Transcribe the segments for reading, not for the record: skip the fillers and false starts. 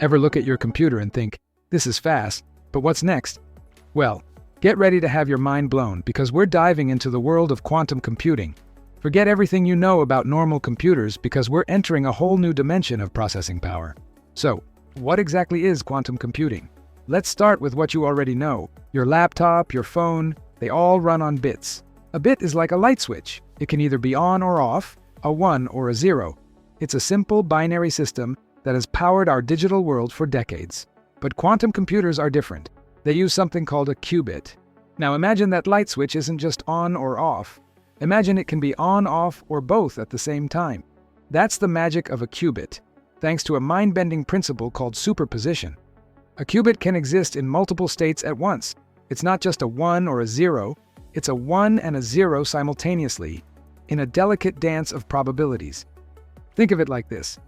Ever look at your computer and think, this is fast, but what's next? Well, get ready to have your mind blown because we're diving into the world of quantum computing. Forget everything you know about normal computers because we're entering a whole new dimension of processing power. So, what exactly is quantum computing? Let's start with what you already know. Your laptop, your phone, they all run on bits. A bit is like a light switch. It can either be on or off, a 1 or a 0. It's a simple binary system that has powered our digital world for decades. But quantum computers are different. They use something called a qubit. Now imagine that light switch isn't just on or off. Imagine it can be on, off, or both at the same time. That's the magic of a qubit, thanks to a mind-bending principle called superposition. A qubit can exist in multiple states at once. It's not just a 1 or a 0, it's a 1 and a 0 simultaneously, in a delicate dance of probabilities. Think of it like this.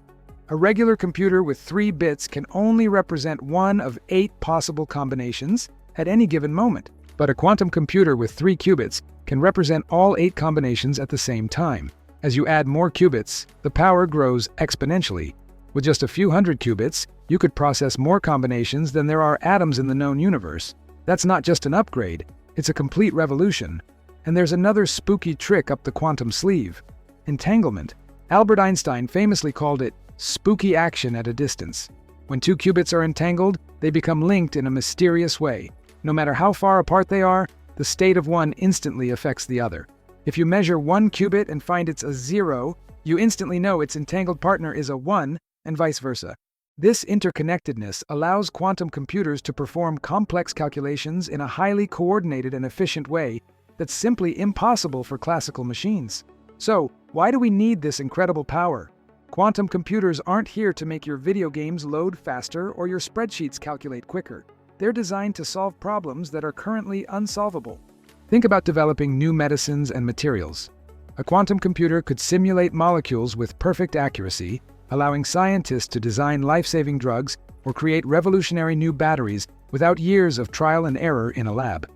A regular computer with 3 bits can only represent one of 8 possible combinations at any given moment. But a quantum computer with 3 qubits can represent all 8 combinations at the same time. As you add more qubits, the power grows exponentially. With just a few hundred qubits, you could process more combinations than there are atoms in the known universe. That's not just an upgrade, it's a complete revolution. And there's another spooky trick up the quantum sleeve: entanglement. Albert Einstein famously called it spooky action at a distance. When 2 qubits are entangled, they become linked in a mysterious way. No matter how far apart they are, the state of one instantly affects the other. If you measure 1 qubit and find it's a 0, you instantly know its entangled partner is a 1, and vice versa. This interconnectedness allows quantum computers to perform complex calculations in a highly coordinated and efficient way that's simply impossible for classical machines. So, why do we need this incredible power? Quantum computers aren't here to make your video games load faster or your spreadsheets calculate quicker. They're designed to solve problems that are currently unsolvable. Think about developing new medicines and materials. A quantum computer could simulate molecules with perfect accuracy, allowing scientists to design life-saving drugs or create revolutionary new batteries without years of trial and error in a lab.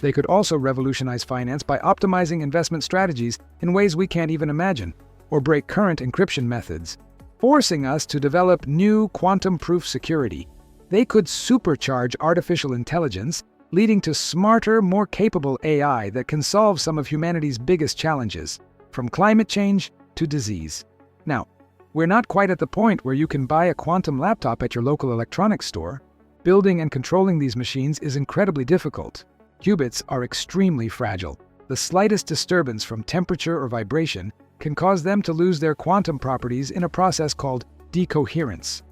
They could also revolutionize finance by optimizing investment strategies in ways we can't even imagine, or break current encryption methods, forcing us to develop new quantum-proof security. They could supercharge artificial intelligence, leading to smarter, more capable AI that can solve some of humanity's biggest challenges, from climate change to disease. Now, we're not quite at the point where you can buy a quantum laptop at your local electronics store. Building and controlling these machines is incredibly difficult. Qubits are extremely fragile. The slightest disturbance from temperature or vibration can cause them to lose their quantum properties in a process called decoherence.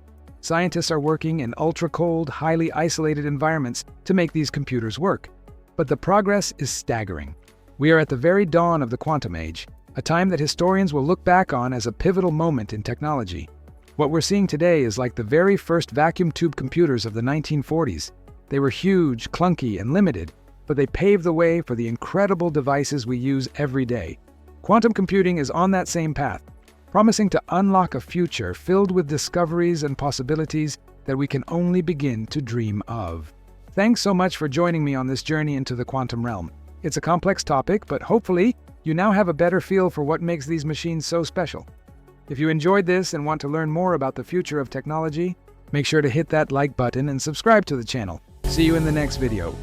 Scientists are working in ultra-cold, highly isolated environments to make these computers work. But the progress is staggering. We are at the very dawn of the quantum age, a time that historians will look back on as a pivotal moment in technology. What we're seeing today is like the very first vacuum tube computers of the 1940s. They were huge, clunky, and limited, but they paved the way for the incredible devices we use every day. Quantum computing is on that same path, promising to unlock a future filled with discoveries and possibilities that we can only begin to dream of. Thanks so much for joining me on this journey into the quantum realm. It's a complex topic, but hopefully you now have a better feel for what makes these machines so special. If you enjoyed this and want to learn more about the future of technology, make sure to hit that like button and subscribe to the channel. See you in the next video.